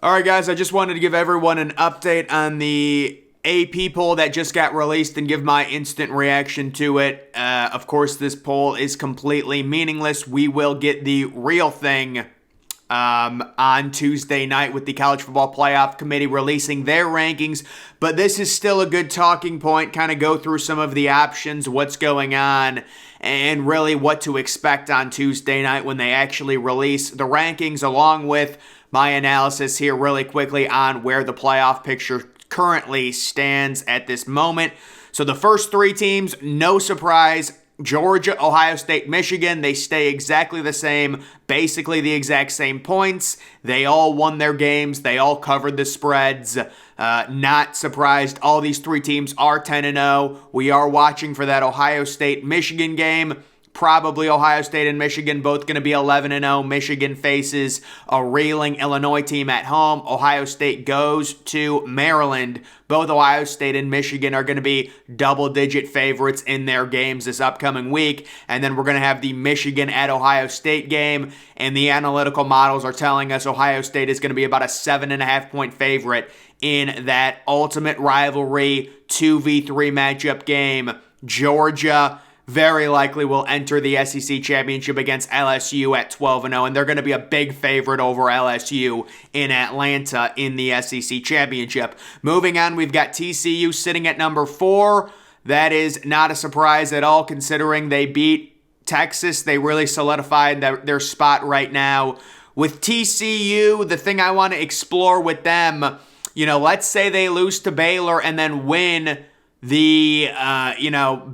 All right, guys, I just wanted to give everyone an update on the AP poll that just got released and give my instant reaction to it. Of course, this poll is completely meaningless. We will get the real thing on Tuesday night with the College Football Playoff Committee releasing their rankings. But this is still a good talking point, kind of go through some of the options, what's going on, and really what to expect on Tuesday night when they actually release the rankings, along with my analysis here really quickly on where the playoff picture currently stands at this moment. So the first three teams, no surprise, Georgia, Ohio State, Michigan, they stay exactly the same, basically the exact same points. They all won their games. They all covered the spreads. Not surprised. All these three teams are 10-0. We are watching for that Ohio State-Michigan game. Probably Ohio State and Michigan both going to be 11-0. Michigan faces a reeling Illinois team at home. Ohio State goes to Maryland. Both Ohio State and Michigan are going to be double-digit favorites in their games this upcoming week. And then we're going to have the Michigan at Ohio State game. And the analytical models are telling us Ohio State is going to be about a 7.5-point favorite in that ultimate rivalry 2v3 matchup game. Georgia very likely will enter the SEC championship against LSU at 12-0, and they're going to be a big favorite over LSU in Atlanta in the SEC championship. Moving on, we've got TCU sitting at number 4. That is not a surprise at all, considering they beat Texas. They really solidified their spot right now. With TCU, the thing I want to explore with them, let's say they lose to Baylor and then win the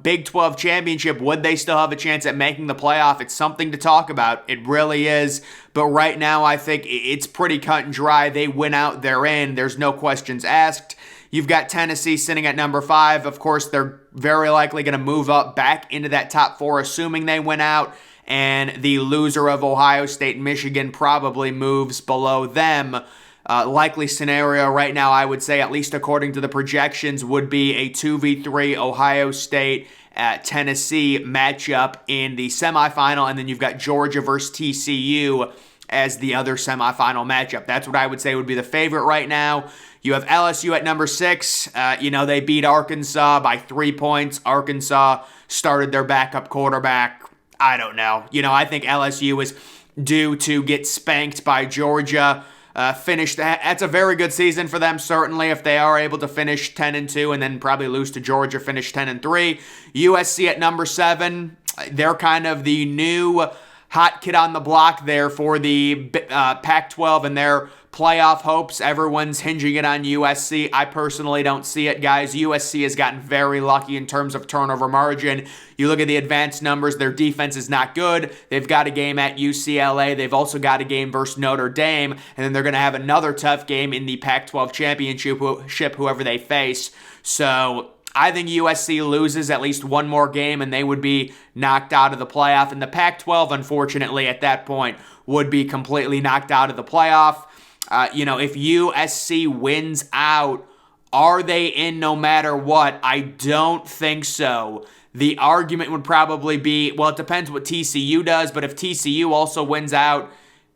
Big 12 championship, would they still have a chance at making the playoff? It's something to talk about. It really is. But right now, I think it's pretty cut and dry. They win out, they're in. There's no questions asked. You've got Tennessee sitting at number 5. Of course, they're very likely going to move up back into that top 4, assuming they win out. And the loser of Ohio State and Michigan probably moves below them. Likely scenario right now, I would say, at least according to the projections, would be a 2v3 Ohio State at Tennessee matchup in the semifinal, and then you've got Georgia versus TCU as the other semifinal matchup. That's what I would say would be the favorite right now. You have LSU at number 6. They beat Arkansas by 3 points. Arkansas started their backup quarterback. I don't know. I think LSU is due to get spanked by Georgia. That's a very good season for them, certainly, if they are able to finish 10-2 and then probably lose to Georgia, finish 10-3. USC at number 7. They're kind of the new hot kid on the block there for the Pac-12 and their playoff hopes. Everyone's hinging it on USC. I personally don't see it, guys. USC has gotten very lucky in terms of turnover margin. You look at the advanced numbers, their defense is not good. They've got a game at UCLA. They've also got a game versus Notre Dame. And then they're going to have another tough game in the Pac-12 championship, whoever they face. So I think USC loses at least one more game and they would be knocked out of the playoff. And the Pac-12, unfortunately, at that point, would be completely knocked out of the playoff. If USC wins out, are they in no matter what? I don't think so. The argument would probably be, well, it depends what TCU does, but if TCU also wins out,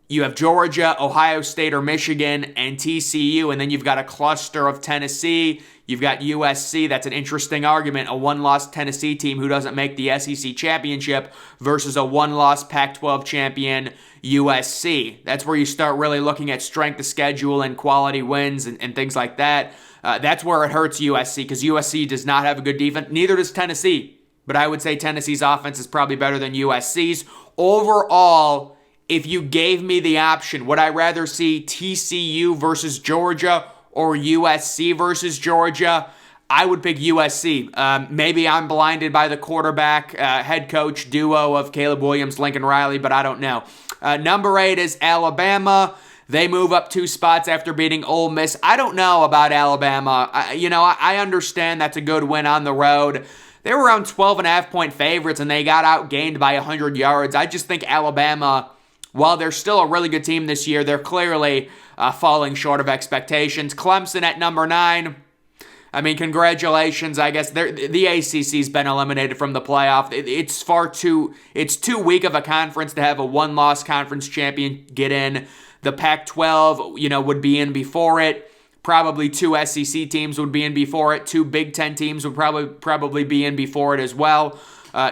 you have Georgia, Ohio State, or Michigan, and TCU, and then you've got a cluster of Tennessee. You've got USC. That's an interesting argument. A one-loss Tennessee team who doesn't make the SEC championship versus a one-loss Pac-12 champion USC. That's where you start really looking at strength of schedule and quality wins and things like that. That's where it hurts USC because USC does not have a good defense. Neither does Tennessee. But I would say Tennessee's offense is probably better than USC's. Overall, if you gave me the option, would I rather see TCU versus Georgia or USC versus Georgia? I would pick USC. Maybe I'm blinded by the quarterback head coach duo of Caleb Williams, Lincoln Riley, but I don't know. Number 8 is Alabama. They move up 2 spots after beating Ole Miss. I don't know about Alabama. I understand that's a good win on the road. They were around 12.5-point favorites, and they got outgained by 100 yards. I just think Alabama, while they're still a really good team this year, they're clearly falling short of expectations. Clemson at number 9. I mean, congratulations. I guess the ACC's been eliminated from the playoff. It's too weak of a conference to have a one-loss conference champion get in. The Pac-12, would be in before it. Probably two SEC teams would be in before it. Two Big Ten teams would probably be in before it as well.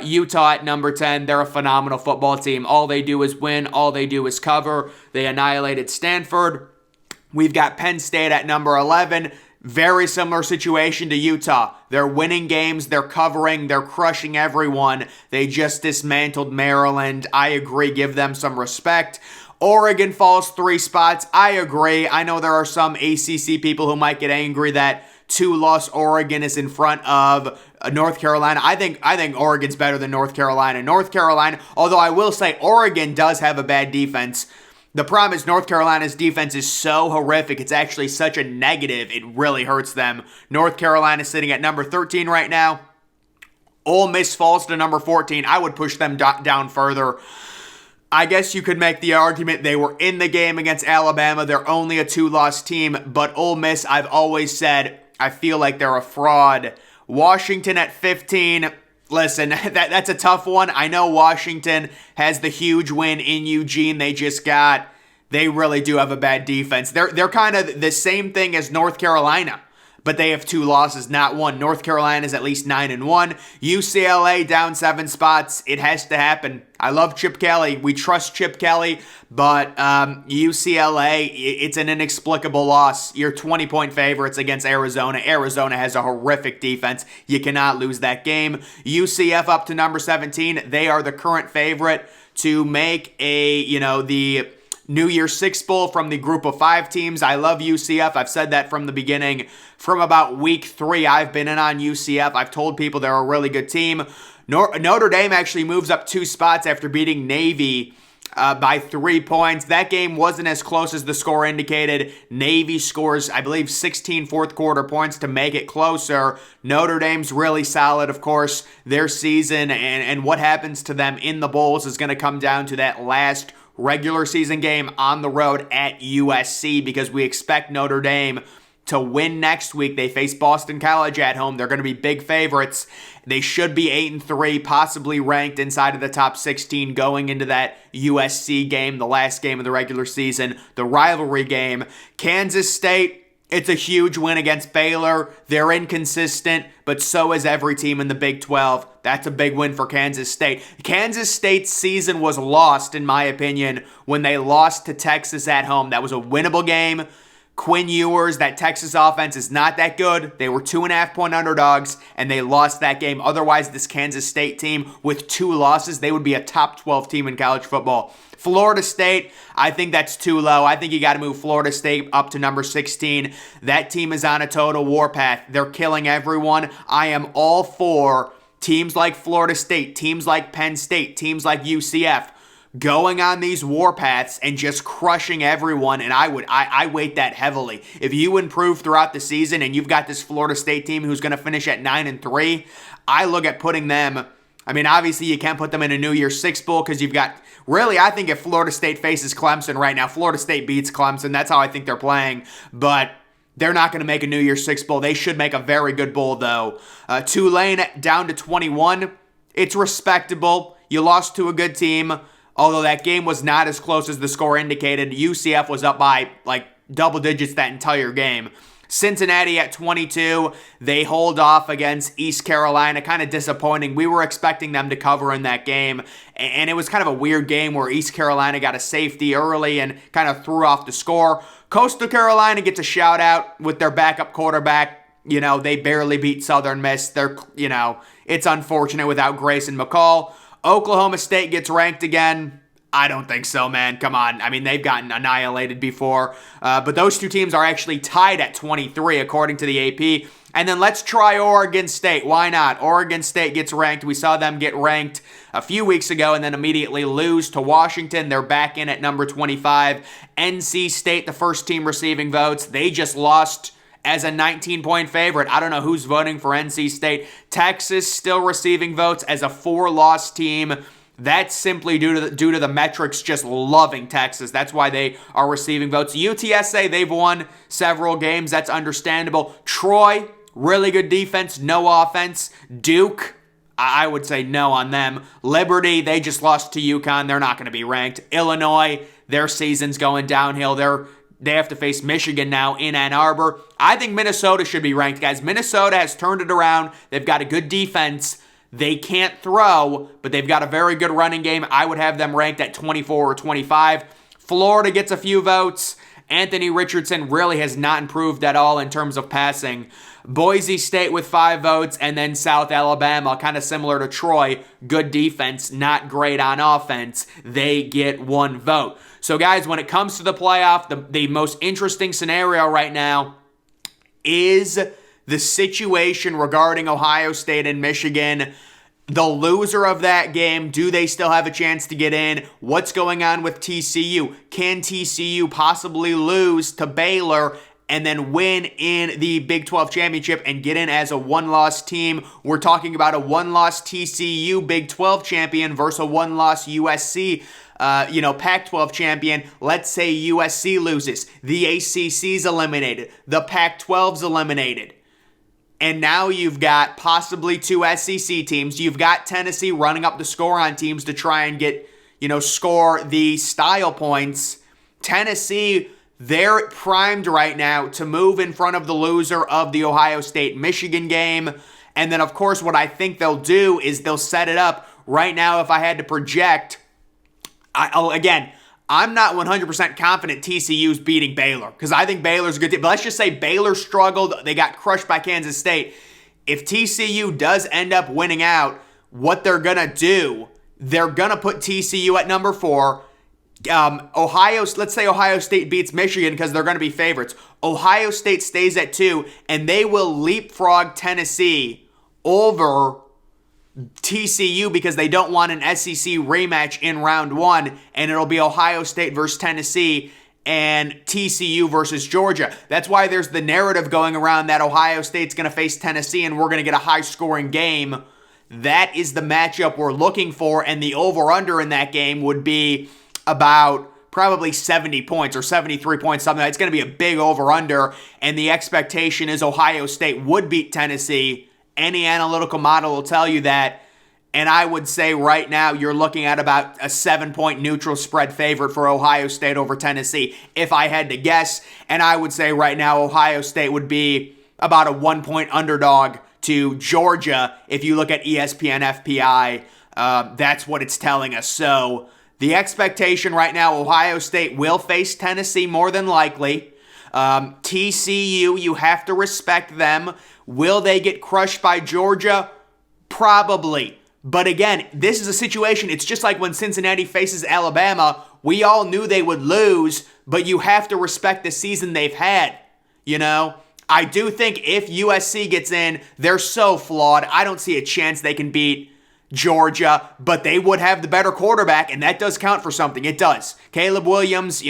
Utah at number 10, they're a phenomenal football team. All they do is win. All they do is cover. They annihilated Stanford. We've got Penn State at number 11. Very similar situation to Utah. They're winning games, they're covering, they're crushing everyone. They just dismantled Maryland. I agree, give them some respect. Oregon falls 3 spots. I agree. I know there are some ACC people who might get angry that 2-loss Oregon is in front of North Carolina. I think Oregon's better than North Carolina. North Carolina, although I will say Oregon does have a bad defense. The problem is North Carolina's defense is so horrific. It's actually such a negative. It really hurts them. North Carolina sitting at number 13 right now. Ole Miss falls to number 14. I would push them down further. I guess you could make the argument they were in the game against Alabama. They're only a 2-loss team. But Ole Miss, I've always said, I feel like they're a fraud. Washington at 15. Listen, that's a tough one. I know Washington has the huge win in Eugene they really do have a bad defense. They're kind of the same thing as North Carolina, but they have 2 losses, not 1. North Carolina is at least 9-1. UCLA down 7 spots. It has to happen. I love Chip Kelly. We trust Chip Kelly, but UCLA, it's an inexplicable loss. You're 20-point favorites against Arizona. Arizona has a horrific defense. You cannot lose that game. UCF up to number 17. They are the current favorite to make the New Year's Six Bowl from the group of 5 teams. I love UCF. I've said that from the beginning. From about week 3, I've been in on UCF. I've told people they're a really good team. Notre Dame actually moves up 2 spots after beating Navy by 3 points. That game wasn't as close as the score indicated. Navy scores, I believe, 16 fourth quarter points to make it closer. Notre Dame's really solid, of course. Their season and what happens to them in the bowls is going to come down to that last regular season game on the road at USC because we expect Notre Dame to win next week. They face Boston College at home. They're going to be big favorites. They should be 8-3, possibly ranked inside of the top 16 going into that USC game, the last game of the regular season, the rivalry game. Kansas State, it's a huge win against Baylor. They're inconsistent, but so is every team in the Big 12. That's a big win for Kansas State. Kansas State's season was lost, in my opinion, when they lost to Texas at home. That was a winnable game. Quinn Ewers, that Texas offense is not that good. They were 2.5-point underdogs, and they lost that game. Otherwise, this Kansas State team with 2 losses, they would be a top 12 team in college football. Florida State, I think that's too low. I think you got to move Florida State up to number 16. That team is on a total warpath. They're killing everyone. I am all for teams like Florida State, teams like Penn State, teams like UCF going on these warpaths and just crushing everyone, and I weight that heavily. If you improve throughout the season and you've got this Florida State team who's going to finish at 9-3, I look at putting them, I mean, obviously you can't put them in a New Year's Six Bowl because you've got, really, I think if Florida State faces Clemson right now, Florida State beats Clemson. That's how I think they're playing, but they're not going to make a New Year's Six Bowl. They should make a very good bowl, though. Tulane down to 21. It's respectable. You lost to a good team. Although that game was not as close as the score indicated. UCF was up by like double digits that entire game. Cincinnati at 22. They hold off against East Carolina. Kind of disappointing. We were expecting them to cover in that game. And it was kind of a weird game where East Carolina got a safety early and kind of threw off the score. Coastal Carolina gets a shout out with their backup quarterback. They barely beat Southern Miss. It's unfortunate without Grayson McCall. Oklahoma State gets ranked again. I don't think so, man. Come on. I mean, they've gotten annihilated before. But those 2 teams are actually tied at 23, according to the AP. And then let's try Oregon State. Why not? Oregon State gets ranked. We saw them get ranked a few weeks ago and then immediately lose to Washington. They're back in at number 25. NC State, the first team receiving votes. They just lost as a 19-point favorite. I don't know who's voting for NC State. Texas still receiving votes as a 4-loss team. That's simply due to the metrics just loving Texas. That's why they are receiving votes. UTSA, they've won several games. That's understandable. Troy, really good defense, no offense. Duke, I would say no on them. Liberty, they just lost to UConn. They're not going to be ranked. Illinois, their season's going downhill. They have to face Michigan now in Ann Arbor. I think Minnesota should be ranked, guys. Minnesota has turned it around. They've got a good defense. They can't throw, but they've got a very good running game. I would have them ranked at 24 or 25. Florida gets a few votes. Anthony Richardson really has not improved at all in terms of passing. Boise State with 5 votes, and then South Alabama, kind of similar to Troy. Good defense, not great on offense. They get 1 vote. So guys, when it comes to the playoff, the most interesting scenario right now is the situation regarding Ohio State and Michigan. The loser of that game, do they still have a chance to get in? What's going on with TCU? Can TCU possibly lose to Baylor and then win in the Big 12 championship and get in as a 1-loss team? We're talking about a 1-loss TCU Big 12 champion versus a 1-loss USC Pac-12 champion. Let's say USC loses. The ACC's eliminated. The Pac-12's eliminated. And now you've got possibly 2 SEC teams. You've got Tennessee running up the score on teams to try and get, score the style points. Tennessee, they're primed right now to move in front of the loser of the Ohio State-Michigan game. And then, of course, what I think they'll do is they'll set it up. Right now, if I had to project, I'm not 100% confident TCU's beating Baylor because I think Baylor's a good team. But let's just say Baylor struggled. They got crushed by Kansas State. If TCU does end up winning out, what they're going to do, they're going to put TCU at number 4. Let's say Ohio State beats Michigan because they're going to be favorites. Ohio State stays at 2, and they will leapfrog Tennessee over TCU because they don't want an SEC rematch in round 1, and it'll be Ohio State versus Tennessee and TCU versus Georgia. That's why there's the narrative going around that Ohio State's going to face Tennessee and we're going to get a high-scoring game. That is the matchup we're looking for, and the over-under in that game would be about probably 70 points or 73 points, something. It's going to be a big over-under, and the expectation is Ohio State would beat Tennessee. Any analytical model will tell you that. And I would say right now you're looking at about a 7-point neutral spread favorite for Ohio State over Tennessee, if I had to guess. And I would say right now Ohio State would be about a 1-point underdog to Georgia. If you look at ESPN FPI, that's what it's telling us. So the expectation right now, Ohio State will face Tennessee more than likely. TCU, you have to respect them. Will they get crushed by Georgia? Probably. But again, this is a situation, it's just like when Cincinnati faces Alabama. We all knew they would lose, but you have to respect the season they've had. I do think if USC gets in, they're so flawed. I don't see a chance they can beat Georgia, but they would have the better quarterback, and that does count for something. It does. Caleb Williams,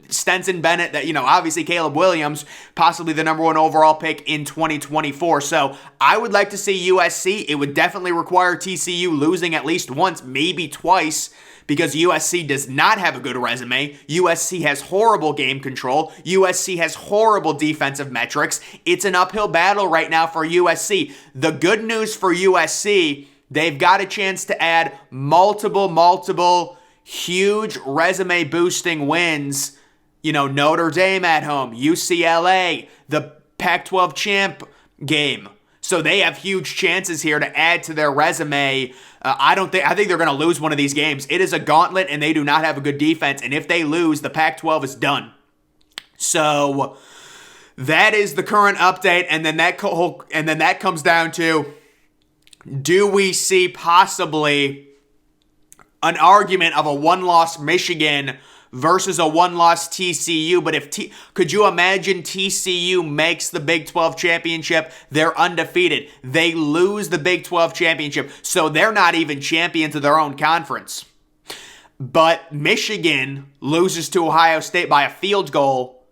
Stenson Bennett, obviously Caleb Williams, possibly the number 1 overall pick in 2024. So I would like to see USC. It would definitely require TCU losing at least once, maybe twice, because USC does not have a good resume. USC has horrible game control. USC has horrible defensive metrics. It's an uphill battle right now for USC. The good news for USC, they've got a chance to add multiple huge resume boosting wins. Notre Dame at home, UCLA, the Pac-12 champ game. So they have huge chances here to add to their resume. I think they're going to lose one of these games. It is a gauntlet, and they do not have a good defense. And if they lose, the Pac-12 is done. So that is the current update, and then that comes down to, do we see possibly an argument of a 1-loss Michigan versus a 1-loss TCU? But could you imagine TCU makes the Big 12 championship? They're undefeated. They lose the Big 12 championship, so they're not even champions of their own conference. But Michigan loses to Ohio State by a field goal.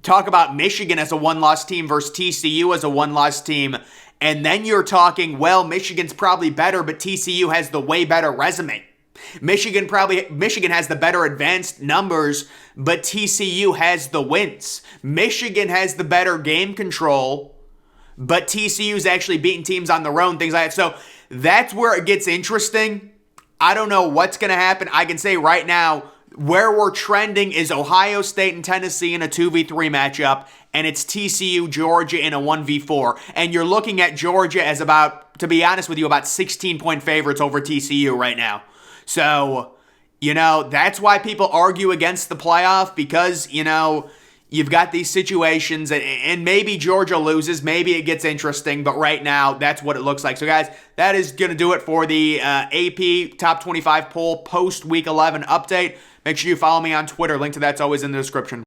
Talk about Michigan as a 1-loss team versus TCU as a 1-loss team. And then you're talking, well, Michigan's probably better, but TCU has the way better resume. Michigan has the better advanced numbers, but TCU has the wins. Michigan has the better game control, but TCU's actually beating teams on the road, things like that. So that's where it gets interesting. I don't know what's going to happen. I can say right now, where we're trending is Ohio State and Tennessee in a 2v3 matchup, and it's TCU, Georgia in a 1v4. And you're looking at Georgia as about, to be honest with you, about 16-point favorites over TCU right now. So, that's why people argue against the playoff, because, you've got these situations, and maybe Georgia loses, maybe it gets interesting, but right now, that's what it looks like. So, guys, that is going to do it for the AP Top 25 poll post-Week 11 update. Make sure you follow me on Twitter. Link to that's always in the description.